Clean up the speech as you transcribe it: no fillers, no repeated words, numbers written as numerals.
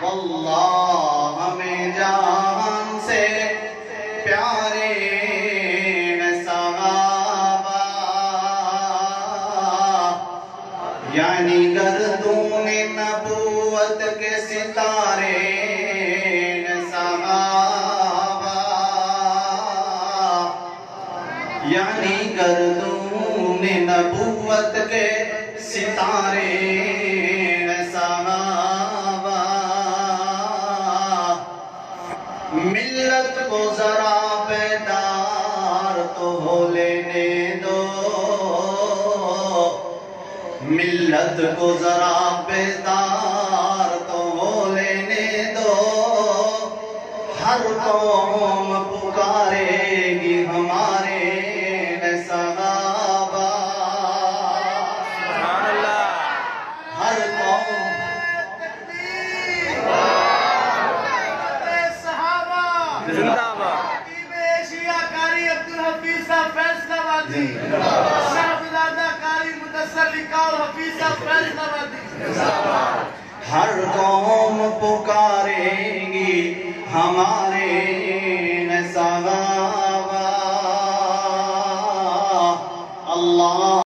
واللہ ہمیں جان سے پیارے صحابہ یعنی گردون نبوت کے ستارے صحابہ یعنی گردون نبوت کے ستارے صحابہ ملت کو ذرا بیدار تو ہو لینے دو ملت کو ذرا بیدار تو ہو لینے دو ہر قوم پکارے گی ہمارے صحابہ سبحان اللہ ہر قوم زندہ باد ایشیا قاری عبدالحفیظ صاحب فیصلہ آبادی شاہزادہ قاری مدثر لکھاؤ حفیظ صاحب فیصلہ آبادی ہر قوم پکارے گی ہمارے صحابہ